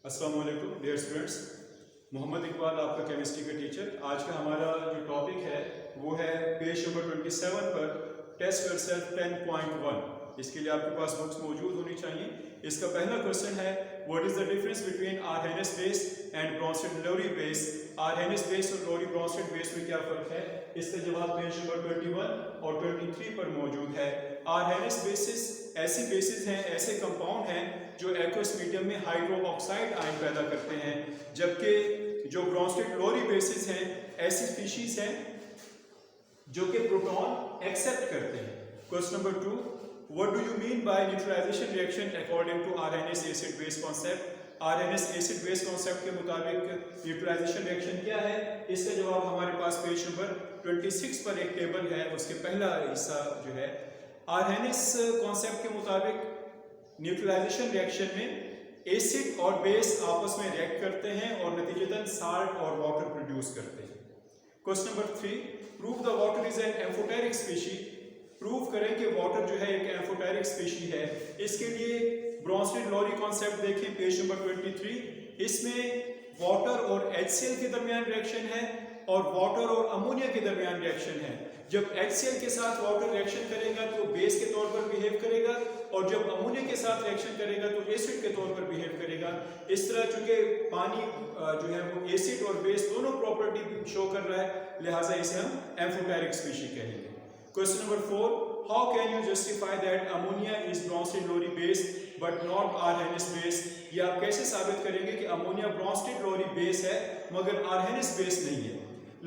अस्सलाम वालेकुम dear students, Mohammad Iqbal आपका केमिस्ट्री का टीचर। आज का हमारा जो टॉपिक है वो है पेज नंबर 27 पर टेस्ट योरसेल्फ 10.1। इसके लिए आपके पास बुक्स मौजूद होनी चाहिए। इसका पहला क्वेश्चन है what is the difference between Arrhenius base and Bronsted Lowry base. Arrhenius base और लोरी ब्रोंस्टेड बेस में क्या फ़र्क है? इसका जवाब पेज नंबर 21 और 23 पर मौजूद है। आर्हेनियस बेसिस ऐसी बेसिस हैं, ऐसे कंपाउंड हैं जो एक्वस मीडियम में हाइड्रो ऑक्साइड आयन पैदा करते हैं, जबकि जो ब्रोंस्टेड लोरी बेसिस हैं ऐसी स्पीशीज हैं जो कि प्रोटॉन एक्सेप्ट करते हैं। Question number 2, what do you mean by neutralisation reaction according to Arrhenius acid base concept. Arrhenius acid base concept के मुताबिक न्यूट्रलाइजेशन रिएक्शन क्या है? इसका जवाब हमारे पास पेज नंबर 26 पर एक टेबल है, उसके पहला हिस्सा जो है आर्हेनियस कॉन्सेप्ट के मुताबिक न्यूट्रलाइजेशन रिएक्शन में एसिड और बेस आपस में रिएक्ट करते हैं और नतीजतन साल्ट और वाटर प्रोड्यूस करते हैं। Question number 3, prove the water is an amphoteric species. Prove करें कि वाटर जो है एक एम्फोटेरिक स्पीशी है। इसके लिए ब्रोंस्टेड लोरी कॉन्सेप्ट देखें पेज नंबर 23। इसमें वाटर और HCl के दरमियान रिएक्शन है और वाटर और अमोनिया के दरमियान रिएक्शन है। जब HCl के साथ वाटर रिएक्शन करेगा तो बेस के तौर पर बिहेव करेगा और जब अमोनिया के साथ रिएक्शन करेगा तो एसिड के तौर पर बिहेव करेगा। इस तरह चूंकि पानी जो है वो एसिड और बेस दोनों प्रॉपर्टी शो कर रहा है, लिहाजा इसे हम एम्फोटेरिक स्पीशी कहेंगे। Question number 4, how can you justify that ammonia is Bronsted Lowry base but not Arrhenius base. ये आप कैसे साबित करेंगे कि अमोनिया ब्रोंस्टेड लोरी बेस है मगर आर्हेनियस बेस नहीं है?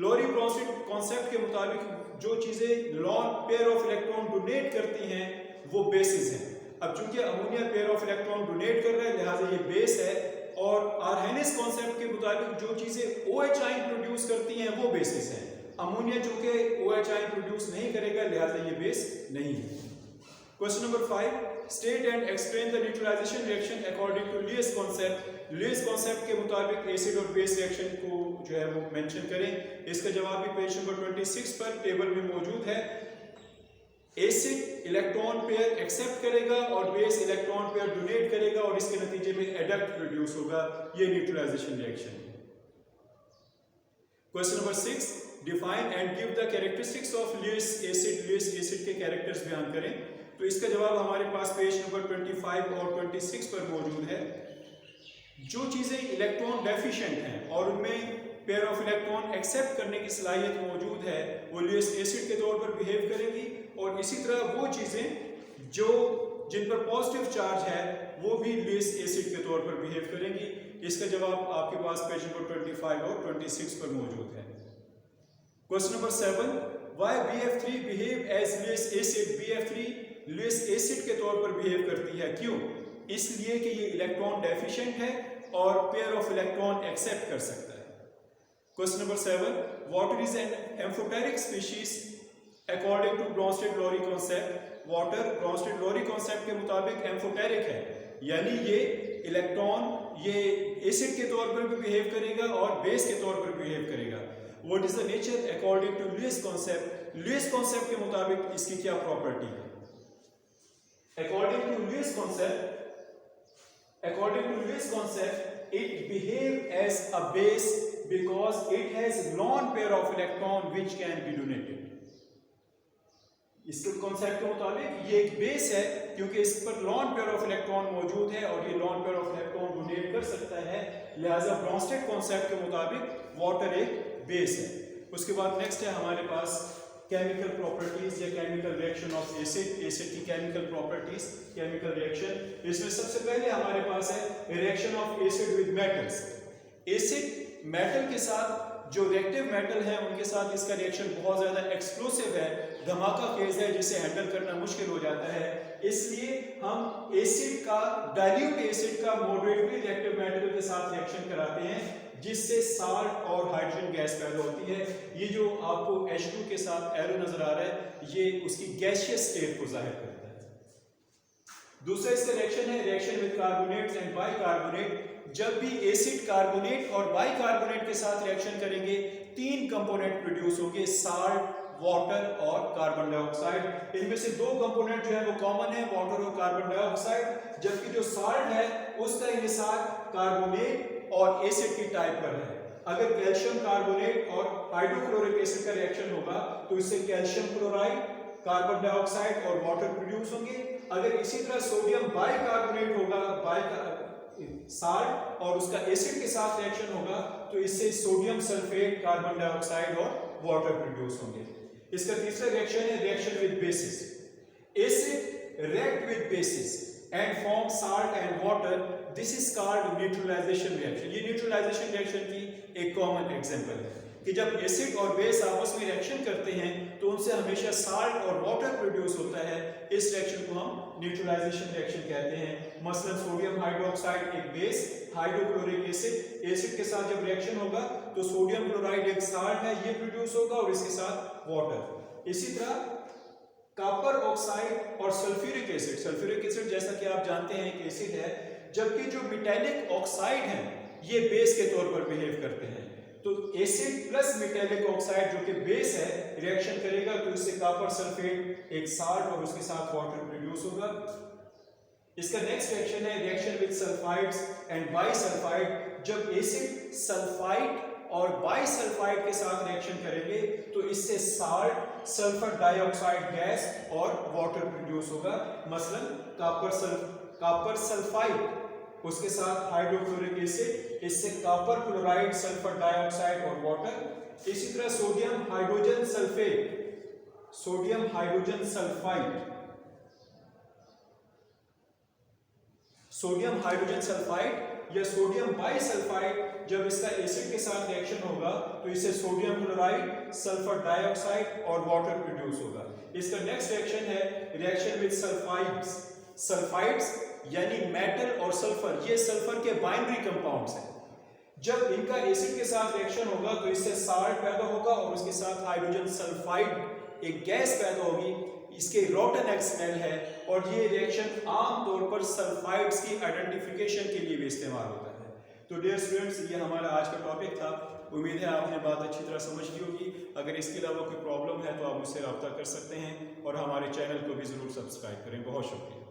लोरी ब्रोंस्टेड कॉन्सेप्ट के मुताबिक जो चीजें lone pair of electron donate करती हैं वो बेसिस हैं। अब चूंकि ammonia pair of electron donate कर रहा है लिहाजा ये बेस है, और आर्हेनियस कॉन्सेप्ट के मुताबिक जो चीजें OH आयन प्रोड्यूस करती हैं वो बेसिस हैं। अमोनिया चूंकि OH आयन प्रोड्यूस नहीं करेगा लिहाजा ये बेस नहीं है। Question number 5, state and explain the neutralisation reaction according to Lewis concept. Lewis concept के मुताबिक एसिड और बेस रिएक्शन को जो है वो मेंशन करें। इसका जवाब भी पेज नंबर 26 पर टेबल में मौजूद है। एसिड इलेक्ट्रॉन पेयर एक्सेप्ट करेगा और बेस इलेक्ट्रॉन पेयर डोनेट करेगा और इसके नतीजे में एडक्ट प्रोड्यूस होगा। ये न्यूट्रलाइजेशन रिएक्शन है। Question number 6, define and give the characteristics of lease acid. Lease acid के कैरेक्टर्स बयान करें। तो इसका जवाब हमारे पास पेज नंबर 25 और 26 पर मौजूद है। जो चीजें इलेक्ट्रॉन डेफिशिएंट हैं और उनमें पेयर ऑफ इलेक्ट्रॉन एक्सेप्ट करने की सलाहियत मौजूद है वो लीस एसिड के तौर पर बिहेव करेगी, और इसी तरह वो चीजें जो जिन पर पॉजिटिव चार्ज है वो भी लीस एसिड के तौर पर बिहेव करेंगी। इसका जवाब आपके पास पेज नंबर 25 और 26 पर मौजूद है। Question number 7, why BF3 behave as Lewis acid. BF3 Lewis acid के तौर पर बिहेव करती है, क्यों? इसलिए कि ये इलेक्ट्रॉन डेफिशिएंट है और पेयर ऑफ इलेक्ट्रॉन एक्सेप्ट कर सकता है। Question number 7, water is an amphoteric species according to Bronsted Lowry concept. Water Bronsted Lowry concept के मुताबिक एम्फोटेरिक है, यानी ये इलेक्ट्रॉन ये एसिड के तौर पर भी बिहेव करेगा और बेस के तौर पर बिहेव करेगा। What is the nature according to Lewis concept. Lewis concept के मुताबिक इसकी क्या प्रॉपर्टी है? According to Lewis concept, it behave as a base because it has lone pair of electron which can be donated. इसके concept के मुताबिक ये एक बेस है क्योंकि इस पर लॉन पेयर ऑफ इलेक्ट्रॉन मौजूद है और ये lone pair of electron donate कर सकता है, लिहाजा ब्रोंस्टेड कॉन्सेप्ट के मुताबिक वाटर एक बेस है। उसके बाद नेक्स्ट है हमारे पास केमिकल प्रॉपर्टीज या chemical reaction of acid. Acid की केमिकल प्रॉपर्टीज, केमिकल रिएक्शन। इसमें सबसे पहले हमारे पास है reaction of acid with metals. Acid metal के साथ जो रिएक्टिव मेटल है उनके साथ इसका रिएक्शन बहुत ज्यादा एक्सप्लोसिव है, धमाका खेज है, जिसे हैंडल करना मुश्किल हो जाता है। इसलिए हम एसिड का डाइल्यूट एसिड का मॉडरेटली रिएक्टिव मेटल के साथ रिएक्शन कराते हैं जिससे साल्ट और हाइड्रोजन गैस पैदा होती है। ये जो आपको H2 के साथ एरो नजर आ रहा है ये उसकी गैसियस स्टेट को जाहिर करता है। दूसरा इसका रिएक्शन है reaction with carbonates and bicarbonate. जब भी एसिड कार्बोनेट और बाइकार्बोनेट के साथ रिएक्शन करेंगे 3 कंपोनेंट प्रोड्यूस होंगे, साल्ट, वाटर और कार्बन डाइऑक्साइड। इनमें से 2 कंपोनेंट जो है वो कॉमन है, वाटर और कार्बन डाइऑक्साइड, जबकि जो साल्ट है उसका इन्हिसार कार्बोनेट और एसिड की टाइप पर है। अगर कैल्शियम कार्बोनेट और हाइड्रोक्लोरिक एसिड का रिएक्शन होगा तो इससे कैल्शियम क्लोराइड, कार्बन डाइऑक्साइड और वाटर प्रोड्यूस होंगे। अगर इसी तरह सोडियम बाइकार्बोनेट होगा, साल्ट, और उसका एसिड के साथ रिएक्शन होगा तो इससे सोडियम सल्फेट, कार्बन डाइऑक्साइड और वाटर प्रोड्यूस होंगे। इसका तीसरा रिएक्शन है reaction with basis. Acid react with basis and form salt and water. This is called neutralization reaction. ये न्यूट्रलाइजेशन रिएक्शन की एक कॉमन एग्जांपल है कि जब एसिड और बेस आपस में रिएक्शन करते हैं तो उनसे हमेशा साल्ट और वाटर प्रोड्यूस होता है। इस रिएक्शन को हम न्यूट्रलाइजेशन रिएक्शन कहते हैं। मसलन सोडियम हाइड्रोक्साइड एक बेस, हाइड्रोक्लोरिक एसिड, एसिड के साथ जब रिएक्शन होगा तो सोडियम क्लोराइड एक साल्ट है, ये प्रोड्यूस होगा और इसके साथ वाटर। इसी तरह कॉपर ऑक्साइड और सल्फ्यूरिक एसिड, सल्फ्यूरिक एसिड जैसा कि आप जानते हैं एक एसिड है, जबकि जो मेटालिक ऑक्साइड है ये बेस के तौर पर बिहेव करते हैं। तो एसिड प्लस मेटालिक ऑक्साइड जो कि बेस है रिएक्शन करेगा तो इससे कॉपर सल्फेट एक साल्ट और उसके साथ वाटर प्रोड्यूस होगा। इसका नेक्स्ट रिएक्शन है reaction with sulphides and bisulphide. जब एसिड सल्फाइड और बाइसल्फाइड के साथ रिएक्शन करेंगे तो इससे साल्ट, सल्फर डाइऑक्साइड गैस और वाटर प्रोड्यूस होगा। मसलन कॉपर सल्फाइड, उसके साथ हाइड्रोक्लोरिक एसिड, इससे कॉपर क्लोराइड, सल्फर डाइऑक्साइड और वाटर। इसी तरह sodium hydrogen sulphate, sodium hydrogen sulphide, sodium hydrogen sulphide या सोडियम बाइसल्फाइड, जब इसका एसिड के साथ रिएक्शन होगा तो इससे सोडियम क्लोराइड, सल्फर डाइऑक्साइड और वाटर प्रोड्यूस होगा। इसका नेक्स्ट रिएक्शन है रिएक्शन विद सल्फाइड्स। सल्फाइड्स यानी मेटल और सल्फर, ये सल्फर के बाइनरी कंपाउंड्स हैं। जब इनका एसिड के साथ रिएक्शन होगा तो इससे साल्ट पैदा होगा और उसके साथ हाइड्रोजन सल्फाइड एक गैस पैदा होगी, इसके रोटन एक्स स्मेल है और ये रिएक्शन आमतौर पर सल्फाइड्स की आइडेंटिफिकेशन के लिए भी इस्तेमाल होता है। तो डियर स्टूडेंट्स, ये हमारा आज का टॉपिक था। उम्मीद है आपने बात अच्छी तरह समझ ली होगी। अगर इसके अलावा कोई प्रॉब्लम है तो आप मुझसे रब्ता कर सकते हैं और हमारे चैनल को भी ज़रूर सब्सक्राइब करें। बहुत शुक्रिया।